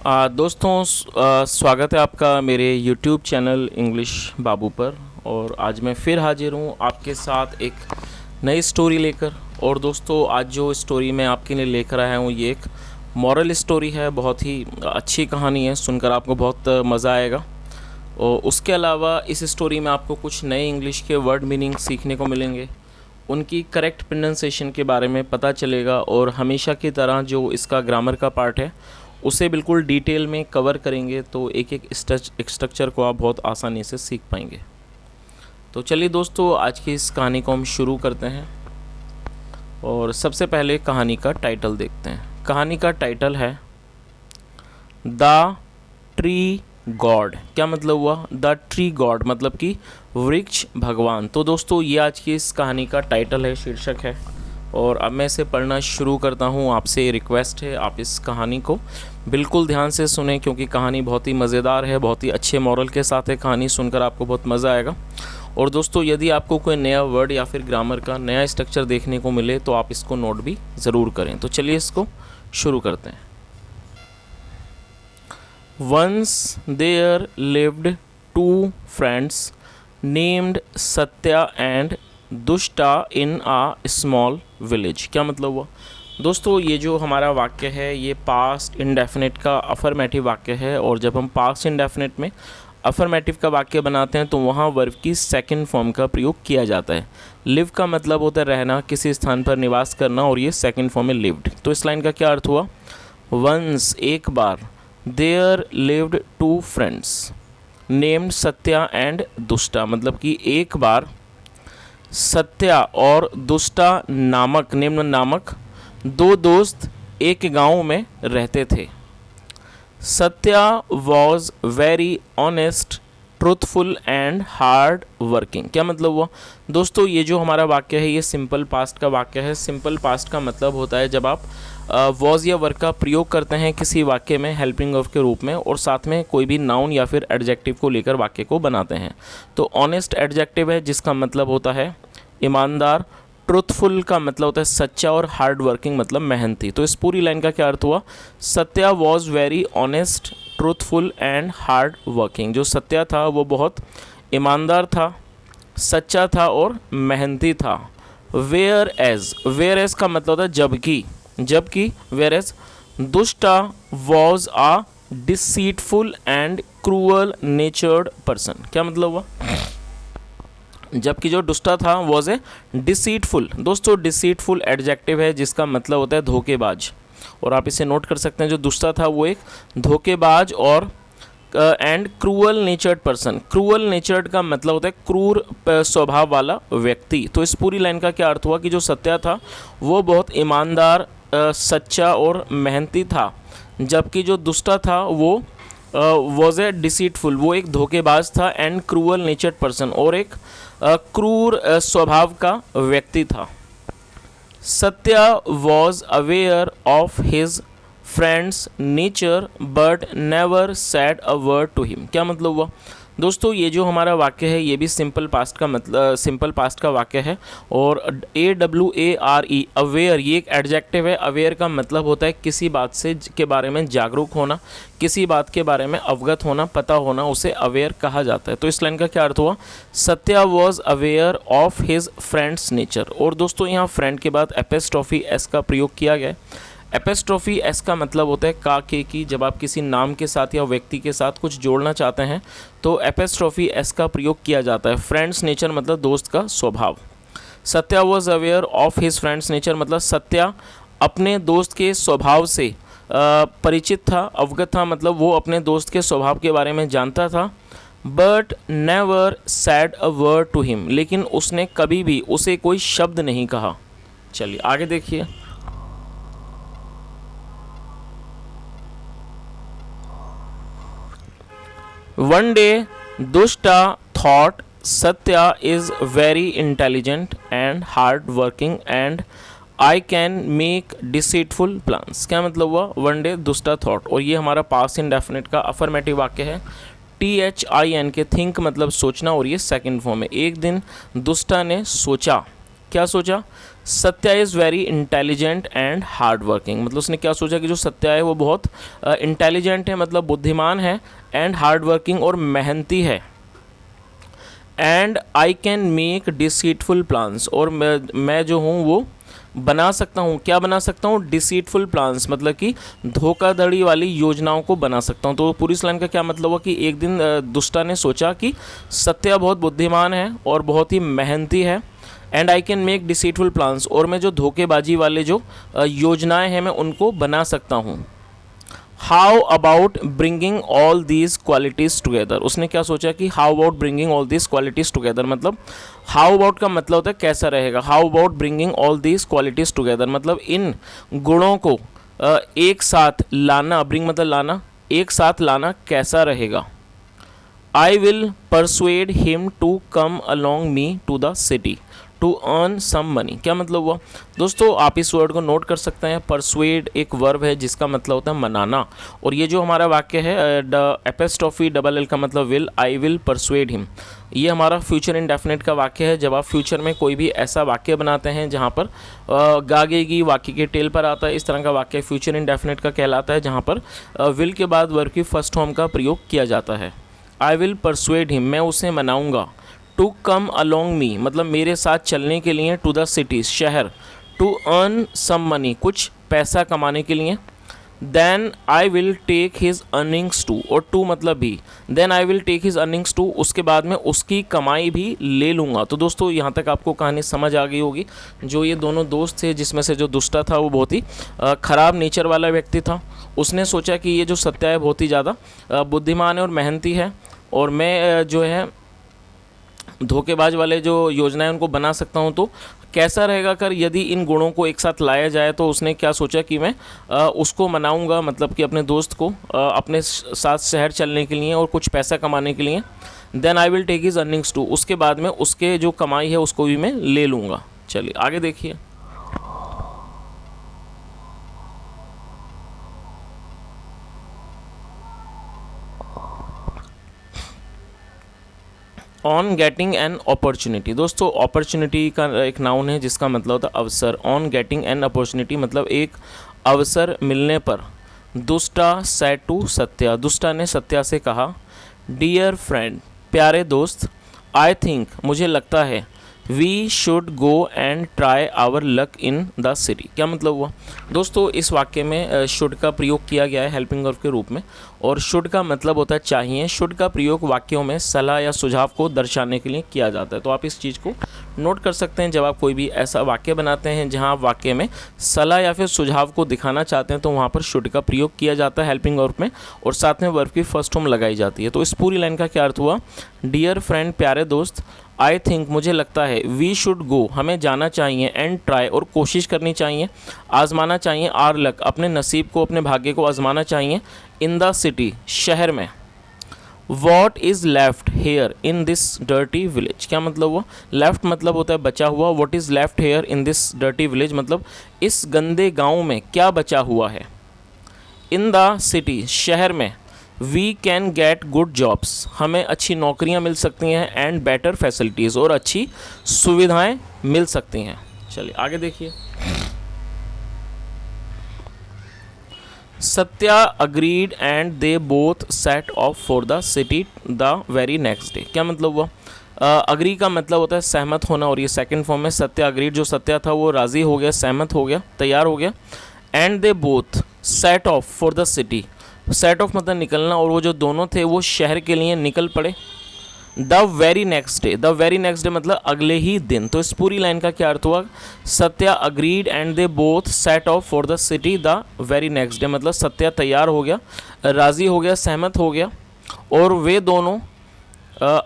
स्वागत है आपका मेरे YouTube चैनल इंग्लिश बाबू पर। और आज मैं फिर हाजिर हूँ आपके साथ एक नई स्टोरी लेकर। और दोस्तों, आज जो स्टोरी मैं आपके लिए लेकर आया हूँ ये एक मॉरल स्टोरी है। बहुत ही अच्छी कहानी है, सुनकर आपको बहुत मज़ा आएगा। और उसके अलावा इस स्टोरी में आपको कुछ नए इंग्लिश के वर्ड मीनिंग सीखने को मिलेंगे, उनकी करेक्ट प्रोनाउंसिएशन के बारे में पता चलेगा। और हमेशा की तरह जो इसका ग्रामर का पार्ट है उसे बिल्कुल डिटेल में कवर करेंगे, तो एक एक स्ट्रक्चर को आप बहुत आसानी से सीख पाएंगे। तो चलिए दोस्तों, आज की इस कहानी को हम शुरू करते हैं। और सबसे पहले कहानी का टाइटल देखते हैं। कहानी का टाइटल है द ट्री गॉड। क्या मतलब हुआ? द ट्री गॉड मतलब कि वृक्ष भगवान। तो दोस्तों, ये आज की इस कहानी का टाइटल है, शीर्षक है। और अब मैं इसे पढ़ना शुरू करता हूँ। आपसे रिक्वेस्ट है, आप इस कहानी को बिल्कुल ध्यान से सुने, क्योंकि कहानी बहुत ही मज़ेदार है, बहुत ही अच्छे मॉरल के साथ है। कहानी सुनकर आपको बहुत मज़ा आएगा। और दोस्तों, यदि आपको कोई नया वर्ड या फिर ग्रामर का नया स्ट्रक्चर देखने को मिले तो आप इसको नोट भी ज़रूर करें। तो चलिए इसको शुरू करते हैं। Once there lived two friends named Satya and दुष्टा in a small village। क्या मतलब हुआ? दोस्तों, ये जो हमारा वाक्य है ये पास्ट इंडेफिनिट का अफर्मेटिव वाक्य है। और जब हम पास्ट इंडेफिनिट में अफर्मेटिव का वाक्य बनाते हैं तो वहाँ वर्ब की सेकंड फॉर्म का प्रयोग किया जाता है। लिव का मतलब होता है रहना, किसी स्थान पर निवास करना, और ये सेकंड फॉर्म में लिव्ड। तो इस लाइन का क्या अर्थ हुआ? वंस एक बार, there lived two friends named Satya and Dushta मतलब कि एक बार सत्या और दुष्टा नामक निम्न नामक दो दोस्त एक गांव में रहते थे। Satya was very honest, truthful and hard working. क्या मतलब हुआ? दोस्तों, ये जो हमारा वाक्य है ये सिंपल पास्ट का वाक्य है। सिंपल पास्ट का मतलब होता है जब आप वॉज या वर्क का प्रयोग करते हैं किसी वाक्य में हेल्पिंग ऑफ के रूप में, और साथ में कोई भी नाउन या फिर एडजेक्टिव को लेकर वाक्य को बनाते हैं। तो ऑनेस्ट एडजेक्टिव है जिसका मतलब होता है ईमानदार, ट्रूथफुल का मतलब होता है सच्चा, और हार्ड वर्किंग मतलब मेहनती। तो इस पूरी लाइन का क्या अर्थ हुआ? Satya was very honest, truthful and hard working. जो सत्या था वो बहुत ईमानदार था, सच्चा था और मेहनती था। वेयर एज का मतलब होता है जबकि whereas Dushta was a deceitful and cruel natured person. क्या मतलब हुआ? जबकि जो दुष्टा था वॉज ए डिसीटफुल। दोस्तों, डिसीटफुल एडजेक्टिव है जिसका मतलब होता है धोखेबाज, और आप इसे नोट कर सकते हैं। जो दुष्टा था वो एक धोखेबाज और and cruel natured person. Cruel नेचर्ड का मतलब होता है क्रूर स्वभाव वाला व्यक्ति। तो इस पूरी लाइन का क्या अर्थ हुआ कि जो सत्या था वो बहुत ईमानदार, सच्चा और मेहनती था, जबकि जो दुष्टा था वो वॉज ए डिसीटफुल, वो एक धोखेबाज था, एंड क्रूअल नेचर्ड पर्सन, और एक क्रूर स्वभाव का व्यक्ति था। Satya was aware of his friends nature but never said a word to him. क्या मतलब हुआ? दोस्तों, ये जो हमारा वाक्य है ये भी सिंपल पास्ट का वाक्य है। और AWARE अवेयर ये एक एडजेक्टिव है। अवेयर का मतलब होता है किसी बात से के बारे में जागरूक होना, किसी बात के बारे में अवगत होना, पता होना, उसे अवेयर कहा जाता है। तो इस लाइन का क्या अर्थ हुआ? Satya was aware of his friends nature. और दोस्तों, यहाँ फ्रेंड के बाद एपिस्ट्रोफी एस का प्रयोग किया गया है। एपिस्ट्रोफी एस का मतलब होता है का के की। जब आप किसी नाम के साथ या व्यक्ति के साथ कुछ जोड़ना चाहते हैं तो एपिस्ट्रोफी एस का प्रयोग किया जाता है। फ्रेंड्स नेचर मतलब दोस्त का स्वभाव। Satya was aware of his friends nature मतलब सत्या अपने दोस्त के स्वभाव से परिचित था, अवगत था, मतलब वो अपने दोस्त के स्वभाव के बारे में जानता था। But never said a word to him, लेकिन उसने कभी भी उसे कोई शब्द नहीं कहा। चलिए आगे देखिए। One day, Dushta thought Satya is very intelligent and hard-working and I can make deceitful plans। क्या मतलब हुआ? One day, Dushta thought, और ये हमारा past indefinite का affirmative वाक्य है। THIN के think मतलब सोचना, और ये सेकंड फॉर्म है। एक दिन दुष्टा ने सोचा, क्या सोचा? Satya is very intelligent and hard working, मतलब उसने क्या सोचा कि जो सत्या है वो बहुत इंटेलिजेंट है, मतलब बुद्धिमान है, एंड हार्ड वर्किंग और मेहनती है, and I can make deceitful plans, और मैं जो हूँ वो बना सकता हूँ, क्या बना सकता हूँ? डिसीटफुल प्लान्स, मतलब कि धोखाधड़ी वाली योजनाओं को बना सकता हूँ। तो पूरी इस लाइन का क्या मतलब हुआ कि एक दिन दुष्टा ने सोचा कि सत्या बहुत बुद्धिमान है और बहुत ही मेहनती है, and I can make deceitful plans, और मैं जो धोखेबाजी वाले जो योजनाएं हैं मैं उनको बना सकता हूँ। How about bringing all these qualities together, उसने क्या सोचा कि how about bringing all these qualities together, मतलब हाउ अबाउट का मतलब होता है कैसा रहेगा, how about bringing all these qualities together, मतलब इन गुणों को एक साथ लाना, ब्रिंग मतलब लाना, एक साथ लाना कैसा रहेगा। I will persuade him to come along me to the city to earn some money, क्या मतलब हुआ? दोस्तों आप इस वर्ड को नोट कर सकते हैं। परसुएड एक वर्ब है जिसका मतलब होता है मनाना, और ये जो हमारा वाक्य है एपोस्ट्रोफी डबल एल का मतलब will, I will persuade him, ये हमारा फ्यूचर इंडेफिनिट का वाक्य है। जब आप फ्यूचर में कोई भी ऐसा वाक्य बनाते हैं जहाँ पर गागेगी वाक्य के टेल पर आता है, इस तरह का वाक्य फ्यूचर इंडेफिनिट का कहलाता है, जहाँ पर विल के बाद वर्ब की फर्स्ट फॉर्म का प्रयोग किया जाता है। आई विल परसुएड हिम, मैं उसे मनाऊंगा। टू कम अलॉन्ग मी, मतलब मेरे साथ चलने के लिए, टू द सिटी शहर, टू अर्न सम मनी, कुछ पैसा कमाने के लिए। Then I will take his earnings too, और टू मतलब भी, then I will take his earnings too, उसके बाद में उसकी कमाई भी ले लूँगा। तो दोस्तों यहाँ तक आपको कहानी समझ आ गई होगी। जो ये दोनों दोस्त थे जिसमें से जो दुष्टा था वो बहुत ही ख़राब नेचर वाला व्यक्ति था। उसने सोचा कि ये जो सत्या है बहुत ही ज़्यादा बुद्धिमान है और मेहनती है, और मैं जो है धोखेबाज वाले जो योजनाएं उनको बना सकता हूं, तो कैसा रहेगा कर यदि इन गुणों को एक साथ लाया जाए। तो उसने क्या सोचा कि मैं उसको मनाऊंगा, मतलब कि अपने दोस्त को अपने साथ शहर चलने के लिए और कुछ पैसा कमाने के लिए। Then I will take his earnings too, उसके बाद में उसके जो कमाई है उसको भी मैं ले लूँगा। चलिए आगे देखिए। ऑन गेटिंग एन अपॉर्चुनिटी, दोस्तों अपॉर्चुनिटी का एक नाउन है जिसका मतलब होता है अवसर। ऑन गेटिंग एन अपॉर्चुनिटी मतलब एक अवसर मिलने पर। दुष्टा सेड टू सत्या, दुष्टा ने सत्या से कहा, डियर फ्रेंड, प्यारे दोस्त, आई थिंक, मुझे लगता है, we should go and try our luck in the city. क्या मतलब हुआ? दोस्तों इस वाक्य में शुड का प्रयोग किया गया है हेल्पिंग वर्ब के रूप में, और शुड का मतलब होता है चाहिए। शुड का प्रयोग वाक्यों में सलाह या सुझाव को दर्शाने के लिए किया जाता है। तो आप इस चीज़ को नोट कर सकते हैं। जब आप कोई भी ऐसा वाक्य बनाते हैं जहां आप वाक्य में सलाह या फिर सुझाव को दिखाना चाहते हैं, तो वहाँ पर शुड का प्रयोग किया जाता है हेल्पिंग वर्ब में, और साथ में वर्ब की फर्स्ट फॉर्म लगाई जाती है। तो इस पूरी लाइन का क्या अर्थ हुआ? डियर फ्रेंड, प्यारे दोस्त, आई थिंक, मुझे लगता है, वी शुड गो, हमें जाना चाहिए, एंड ट्राई, और कोशिश करनी चाहिए, आजमाना चाहिए, आर लक, अपने नसीब को, अपने भाग्य को आजमाना चाहिए, इन द सिटी, शहर में। What is left here in this dirty village, क्या मतलब हुआ? लेफ्ट मतलब होता है बचा हुआ। What is left here in this dirty village मतलब इस गंदे गांव में क्या बचा हुआ है। इन द सिटी, शहर में। We can get good jobs, हमें अच्छी नौकरियां मिल सकती हैं, एंड बेटर फैसिलिटीज़, और अच्छी सुविधाएं मिल सकती हैं। चलिए आगे देखिए। Satya agreed and they both set of for the city the very next day, क्या मतलब हुआ? अग्री का मतलब होता है सहमत होना, और ये सेकंड फॉर्म में सत्या अग्रीड, जो सत्या था वो राज़ी हो गया, सहमत हो गया, तैयार हो गया। And they both set of for the city, set of मतलब निकलना, और वो जो दोनों थे वो शहर के लिए निकल पड़े। The very next day, the very next day मतलब अगले ही दिन। तो इस पूरी लाइन का क्या अर्थ हुआ? Satya agreed and they both set of for the city the very next day मतलब सत्या तैयार हो गया, राज़ी हो गया, सहमत हो गया, और वे दोनों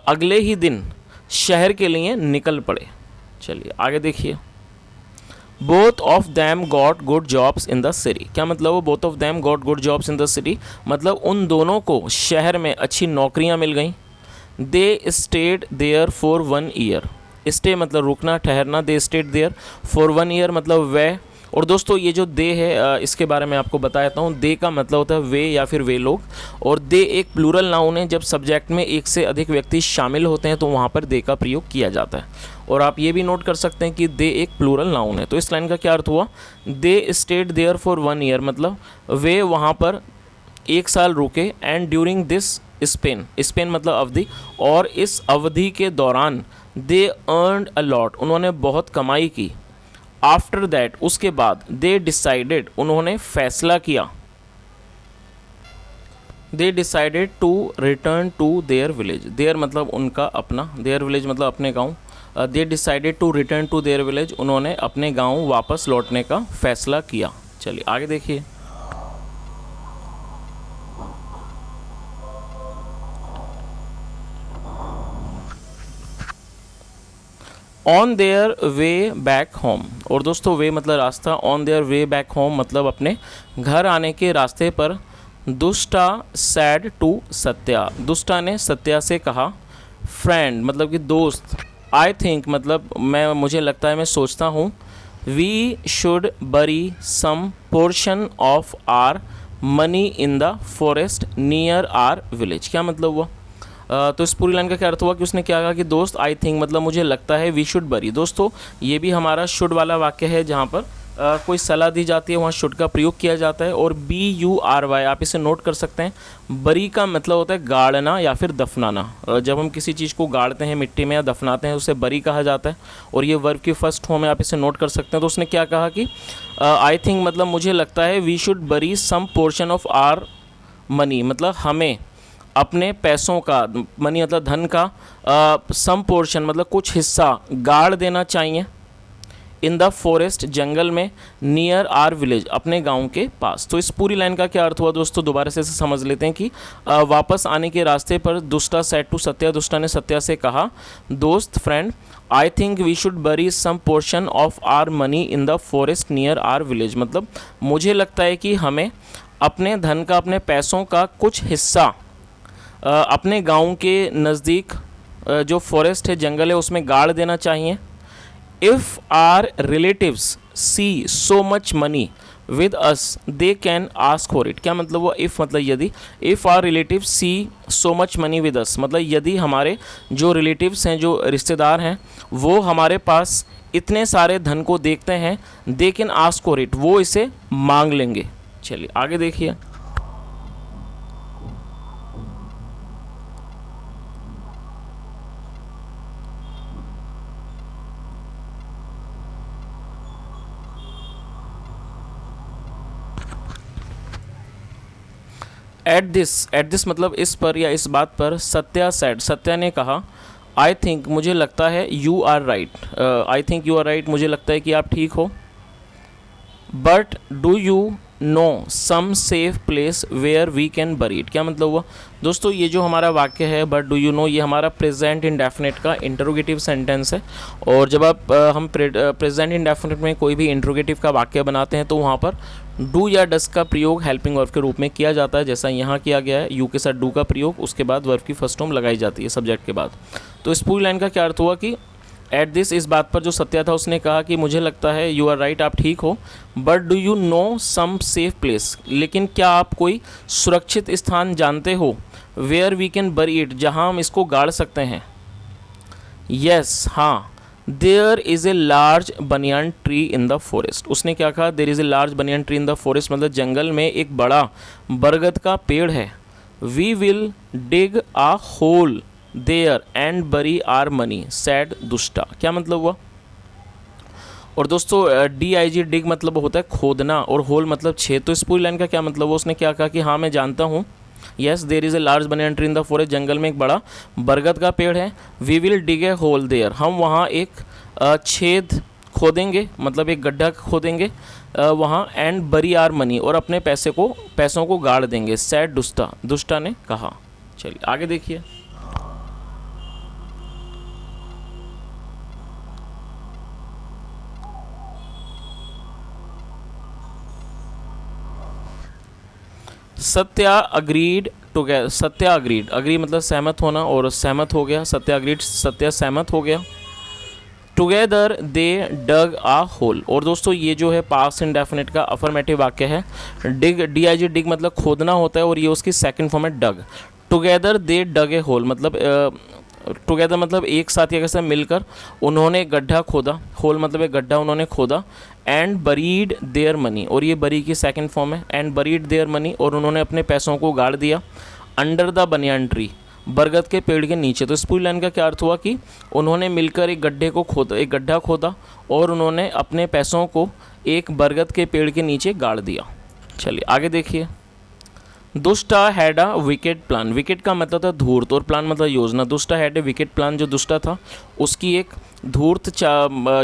अगले ही दिन शहर के लिए निकल पड़े। चलिए आगे देखिए। Both of them got good jobs in the city, क्या मतलब वो? Both of them got good jobs in the city मतलब उन दोनों को शहर में अच्छी नौकरियां मिल गईं। They stayed there for 1 year, stay मतलब रुकना, ठहरना। They stayed there for 1 year मतलब वे। और दोस्तों ये जो दे है इसके बारे में आपको बता देता हूँ। दे का मतलब होता है वे या फिर वे लोग, और दे एक प्लूरल नाउन है। जब सब्जेक्ट में एक से अधिक व्यक्ति शामिल होते हैं तो वहाँ पर दे का प्रयोग किया जाता है। और आप ये भी नोट कर सकते हैं कि दे एक प्लूरल नाउन है। तो इस लाइन का क्या अर्थ हुआ, they stayed there for 1 year, मतलब वे वहाँ पर 1 साल रुके, and during this span, span मतलब अवधि, और इस अवधि के दौरान दे अर्नड अ लॉट, उन्होंने बहुत कमाई की। आफ्टर दैट, उसके बाद, दे डिसाइडेड, उन्होंने फैसला किया, they decided to return to their village, their मतलब उनका अपना, देयर विलेज मतलब अपने गाँव, they decided to return to their village, उन्होंने अपने गाँव वापस लौटने का फैसला किया। चलिए आगे देखिए। On their way back home, और दोस्तों वे मतलब रास्ता, on their way back home मतलब अपने घर आने के रास्ते पर, दुष्टा सैड टू सत्या, दुष्टा ने सत्या से कहा, फ्रेंड मतलब कि दोस्त, आई थिंक मतलब मुझे लगता है, मैं सोचता हूँ, we should bury some portion of our money in the forest near our village. क्या मतलब हुआ, तो इस पूरी लाइन का क्या अर्थ हुआ कि उसने क्या कहा कि दोस्त, आई थिंक मतलब मुझे लगता है, वी शुड बरी। दोस्तों ये भी हमारा शुड वाला वाक्य है, जहाँ पर कोई सलाह दी जाती है वहाँ शुड का प्रयोग किया जाता है। और BURY आप इसे नोट कर सकते हैं। बरी का मतलब होता है गाड़ना या फिर दफनाना। जब हम किसी चीज़ को गाड़ते हैं मिट्टी में या दफनाते हैं उसे बरी कहा जाता है, और ये वर्ब की फर्स्ट फॉर्म है, आप इसे नोट कर सकते हैं। तो उसने क्या कहा कि आई थिंक मतलब मुझे लगता है, we should bury some portion of our money, मतलब हमें अपने पैसों का, मनी मतलब धन का, सम पोर्शन मतलब कुछ हिस्सा गाड़ देना चाहिए, इन द फॉरेस्ट जंगल में, नियर आर विलेज अपने गांव के पास। तो इस पूरी लाइन का क्या अर्थ हुआ दोस्तों, दोबारा से समझ लेते हैं कि वापस आने के रास्ते पर दुष्टा सेड टू सत्या, दुष्टा ने सत्या से कहा, दोस्त friend, I think we should bury some portion of our money in the forest near our village, मतलब मुझे लगता है कि हमें अपने धन का, अपने पैसों का कुछ हिस्सा अपने गांव के नज़दीक जो फॉरेस्ट है, जंगल है, उसमें गाड़ देना चाहिए। If our relatives see so much money with us they can ask for it. क्या मतलब वो, इफ़ मतलब यदि, if our relative see so much money with us मतलब यदि हमारे जो रिलेटिव्स हैं, जो रिश्तेदार हैं, वो हमारे पास इतने सारे धन को देखते हैं, दे कैन आस्क फॉर इट, वो इसे मांग लेंगे। चलिए आगे देखिए। एट दिस मतलब इस पर या इस बात पर, सत्या सेड, सत्या ने कहा, आई थिंक मुझे लगता है, you are right, I think you are right, मुझे लगता है कि आप ठीक हो, but do you know some safe place where we can bury it. क्या मतलब हुआ दोस्तों, ये जो हमारा वाक्य है बट डू यू नो, ये हमारा प्रेजेंट इंडेफिनिट का इंटरोगेटिव सेंटेंस है। और जब आप हम प्रेजेंट इंडेफिनिट में कोई भी इंटरोगेटिव का वाक्य बनाते हैं तो वहाँ पर डू या डस का प्रयोग हेल्पिंग वर्ब के रूप में किया जाता है, जैसा यहाँ किया गया है। यू के साथ डू का प्रयोग, उसके बाद वर्ब की फर्स्ट फॉर्म लगाई जाती है सब्जेक्ट के बाद। तो इस पूरी लाइन का क्या अर्थ हुआ कि एट दिस, इस बात पर जो सत्या था उसने कहा कि मुझे लगता है, यू आर राइट, आप ठीक हो, but do you know some safe place, लेकिन क्या आप कोई सुरक्षित स्थान जानते हो, where we can bury it, जहाँ हम इसको गाड़ सकते हैं। यस हाँ, there is a large banyan tree in the forest. उसने क्या कहा, there is a large banyan tree in the forest मतलब जंगल में एक बड़ा बरगद का पेड़ है। We will dig a hole there and बरी आर मनी सैड दुष्टा। क्या मतलब हुआ, और दोस्तों DIG डिग मतलब होता है खोदना और होल मतलब छेद। तो इस पूरी लाइन का क्या मतलब हुआ, उसने क्या कहा कि हाँ मैं जानता हूँ, yes there is a large banyan tree in the forest, जंगल में एक बड़ा बरगद का पेड़ है। We will dig a hole there, हम वहाँ एक छेद खोदेंगे मतलब एक गड्ढा खोदेंगे वहाँ, एंड बरी आर मनी और अपने पैसों को गाड़ देंगे, सैड दुष्टा, दुष्टा ने कहा। चलिए आगे देखिए। Satya agreed together, Satya agreed, agree मतलब सहमत होना और सहमत हो गया, सत्या अग्रीड, सत्या सहमत हो गया। Together they dug uh whole, और दोस्तों ये जो है पास्ट इंडेफिनिट का अफर्मेटिव वाक्य है। डिग DIG डिग मतलब खोदना होता है और ये उसकी सेकंड फॉर्म है dug. Together they dug a hole मतलब टुगेदर मतलब एक साथ या कैसे मिलकर उन्होंने गड्ढा खोदा, होल मतलब एक गड्ढा उन्होंने खोदा, एंड बरीड देयर मनी, और ये बरी की सेकंड फॉर्म है, एंड बरीड देयर मनी, और उन्होंने अपने पैसों को गाड़ दिया, अंडर द बनियान ट्री, बरगद के पेड़ के नीचे। तो इस पूरी लाइन का क्या अर्थ हुआ कि उन्होंने मिलकर एक गड्ढा खोदा और उन्होंने अपने पैसों को एक बरगद के पेड़ के नीचे गाड़ दिया। चलिए आगे देखिए। Dushta had a wicked plan, wicked का मतलब था धूर्त और प्लान मतलब योजना। Dushta had a wicked plan, जो दुष्टा था उसकी एक धूर्त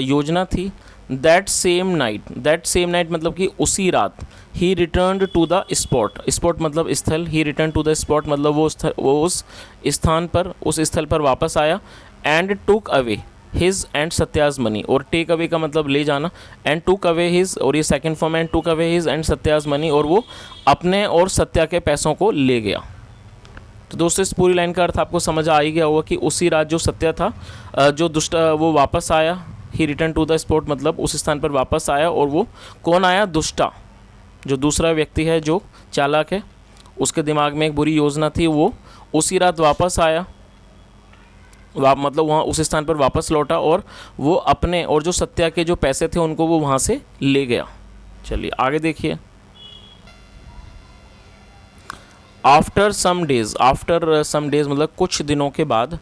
योजना थी। दैट सेम नाइट मतलब कि उसी रात, ही रिटर्न टू द स्पॉट मतलब स्थल, ही रिटर्न टू द स्पॉट मतलब वो उस स्थान पर, उस स्थल पर वापस आया, and took away his and Satya's money, और टेक अवे का मतलब ले जाना, एंड टुक अवे हिज, और ये सेकंड फॉर्म है, and took away his and Satya's money, और वो अपने और सत्या के पैसों को ले गया। तो दोस्तों इस पूरी लाइन का अर्थ आपको समझ आ ही गया होगा कि उसी रात जो सत्या था, जो दुष्ट, वो वापस आया, ही रिटर्न टू द स्पॉट मतलब उस स्थान पर वापस आया, और वो कौन आया? दुष्टा, जो दूसरा व्यक्ति है जो चालाक है, उसके दिमाग में एक बुरी योजना थी, वो उसी रात वापस आया, मतलब वहाँ उस स्थान पर वापस लौटा, और वो अपने और जो सत्या के जो पैसे थे उनको वो वहाँ से ले गया। चलिए आगे देखिए। आफ्टर सम डेज मतलब कुछ दिनों के बाद,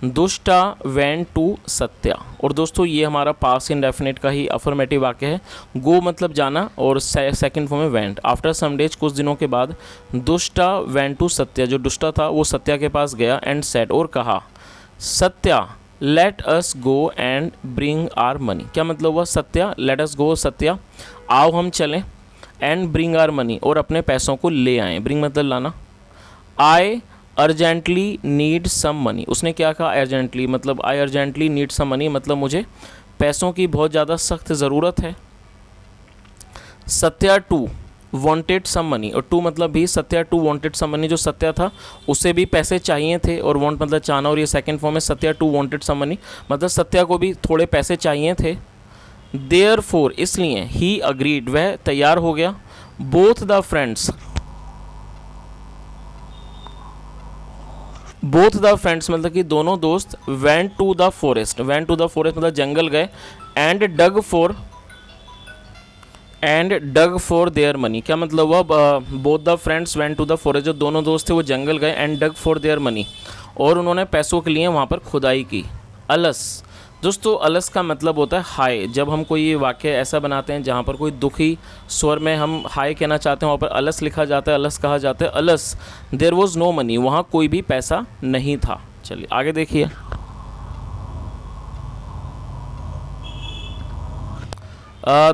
दुष्टा वेंट टू सत्या, और दोस्तों ये हमारा पास इंडेफिनिट का ही अफर्मेटिव वाक्य है। गो मतलब जाना, और सेकंड फॉर्म में वेंट। आफ्टर सम डेज कुछ दिनों के बाद, दुष्टा वेंट टू सत्या, जो दुष्टा था वो सत्या के पास गया, एंड सेड, और कहा, Satya let us go and bring are money. क्या मतलब हुआ? सत्या लेट अस गो, सत्या आओ हम चलें, एंड ब्रिंग आर मनी, और अपने पैसों को ले आएँ। ब्रिंग मतलब लाना। I urgently need some money, उसने क्या कहा? अर्जेंटली मतलब I urgently need some money मतलब मुझे पैसों की बहुत ज़्यादा सख्त ज़रूरत है। Satya too wanted some money, और टू मतलब भी, Satya too wanted some money, जो सत्या था उसे भी पैसे चाहिए थे, और वांट मतलब चाहना, और ये सेकंड फॉर्म है, Satya too wanted some money मतलब सत्या को भी थोड़े पैसे चाहिए थे। देयरफॉर इसलिए, ही अग्रीड वह तैयार हो गया। बोथ द फ्रेंड्स मतलब कि दोनों दोस्त, वेंट टू द फॉरेस्ट मतलब जंगल गए, and dug for their money. क्या मतलब हुआ? Both the friends went to the forest, जो दोनों दोस्त थे वो जंगल गए, and dug for their money, और उन्होंने पैसों के लिए वहाँ पर खुदाई की। अलस दोस्तों, अलस का मतलब होता है हाय। जब हम कोई वाक्य ऐसा बनाते हैं जहाँ पर कोई दुखी स्वर में हम हाय कहना चाहते हैं, वहाँ पर अलस लिखा जाता है, अलस कहा जाता है। अलस देयर वॉज नो मनी, वहाँ कोई भी पैसा नहीं था। चलिए आगे देखिए।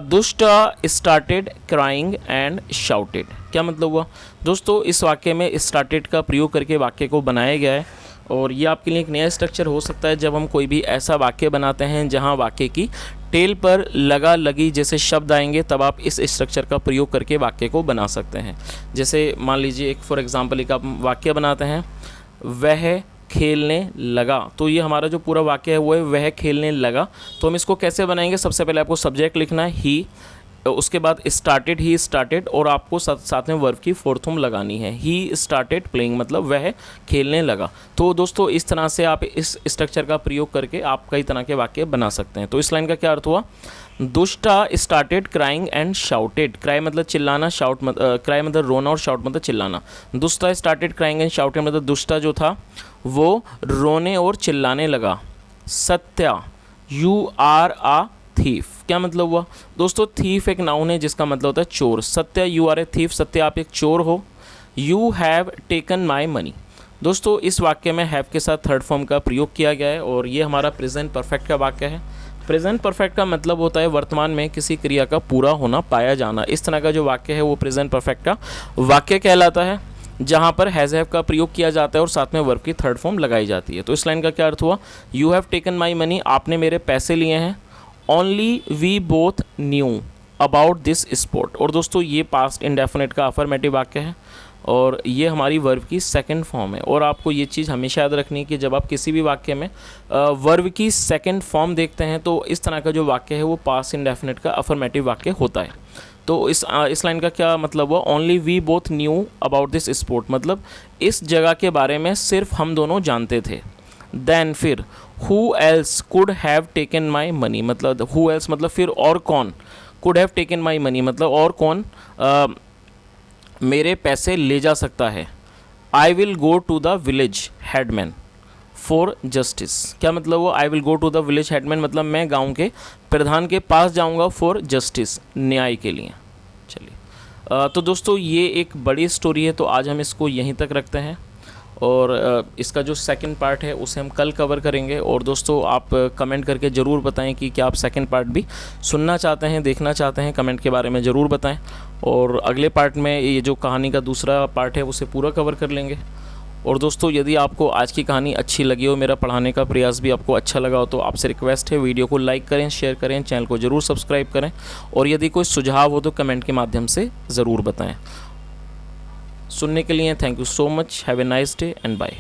दुष्टा स्टार्टेड क्राइंग एंड शाउटेड। क्या मतलब हुआ? दोस्तों इस वाक्य में स्टार्टेड का प्रयोग करके वाक्य को बनाया गया है, और ये आपके लिए एक नया स्ट्रक्चर हो सकता है जब हम कोई भी ऐसा वाक्य बनाते हैं जहां वाक्य की टेल पर लगा लगी जैसे शब्द आएंगे, तब आप इस स्ट्रक्चर का प्रयोग करके वाक्य को बना सकते हैं। जैसे मान लीजिए एक फॉर एग्जांपल एक आप वाक्य बनाते हैं, वह खेलने लगा, तो ये हमारा जो पूरा वाक्य है वो है वह खेलने लगा। तो हम इसको कैसे बनाएंगे? सबसे पहले आपको सब्जेक्ट लिखना है ही, उसके बाद स्टार्टेड, ही स्टार्टेड, और आपको साथ में वर्ब की फोर्थ फॉर्म लगानी है। ही स्टार्टेड प्लेइंग मतलब वह खेलने लगा। तो दोस्तों इस तरह से आप इस स्ट्रक्चर का प्रयोग करके आप कई तरह के वाक्य बना सकते हैं। तो इस लाइन का क्या अर्थ हुआ? Dushta started crying and shouted. Cry मतलब चिल्लाना, क्राई मतलब रोना, और शाउट मतलब चिल्लाना। Dushta started crying and shouted मतलब दुष्टा जो था वो रोने और चिल्लाने लगा। Satya you are a thief. क्या मतलब हुआ? दोस्तों थीफ एक नाउन है जिसका मतलब होता है चोर। Satya you are a thief, Satya आप एक चोर हो। You have taken my money. दोस्तों इस वाक्य में हैव के साथ थर्ड फॉर्म का प्रयोग किया गया है, और ये हमारा प्रेजेंट परफेक्ट का वाक्य है। प्रेजेंट परफेक्ट का मतलब होता है वर्तमान में किसी क्रिया का पूरा होना, पाया जाना। इस तरह का जो वाक्य है वो प्रेजेंट परफेक्ट का वाक्य कहलाता है, जहाँ पर हैज़ हैव का प्रयोग किया जाता है और साथ में वर्ब की थर्ड फॉर्म लगाई जाती है। तो इस लाइन का क्या अर्थ हुआ? You have taken my money, आपने मेरे पैसे लिए हैं। Only we both knew about this spot. और दोस्तों ये पास्ट इंडेफिनिट का अफर्मेटिव वाक्य है, और ये हमारी वर्ब की सेकंड फॉर्म है। और आपको ये चीज़ हमेशा याद रखनी है कि जब आप किसी भी वाक्य में वर्ब की सेकंड फॉर्म देखते हैं तो इस तरह का जो वाक्य है वो पास्ट इंडेफिनिट का अफर्मेटिव वाक्य होता है। तो इस लाइन का क्या मतलब हुआ? Only we both knew about this spot मतलब इस जगह के बारे में सिर्फ हम दोनों जानते थे। देन फिर who else could have taken my money, मतलब हु एल्स मतलब फिर और कौन, could have taken my money मतलब और कौन मेरे पैसे ले जा सकता है। I will go to the village headman for justice, क्या मतलब वो I will go to the village headman मतलब मैं गांव के प्रधान के पास जाऊंगा फॉर जस्टिस, न्याय के लिए। चलिए तो दोस्तों ये एक बड़ी स्टोरी है, तो आज हम इसको यहीं तक रखते हैं और इसका जो सेकंड पार्ट है उसे हम कल कवर करेंगे। और दोस्तों आप कमेंट करके ज़रूर बताएं कि क्या आप सेकंड पार्ट भी सुनना चाहते हैं, देखना चाहते हैं, कमेंट के बारे में ज़रूर बताएं। और अगले पार्ट में ये जो कहानी का दूसरा पार्ट है उसे पूरा कवर कर लेंगे। और दोस्तों यदि आपको आज की कहानी अच्छी लगी हो, मेरा पढ़ाने का प्रयास भी आपको अच्छा लगा हो, तो आपसे रिक्वेस्ट है वीडियो को लाइक करें, शेयर करें, चैनल को ज़रूर सब्सक्राइब करें और यदि कोई सुझाव हो तो कमेंट के माध्यम से ज़रूर बताएं। सुनने के लिए thank you so much, have a nice day and bye.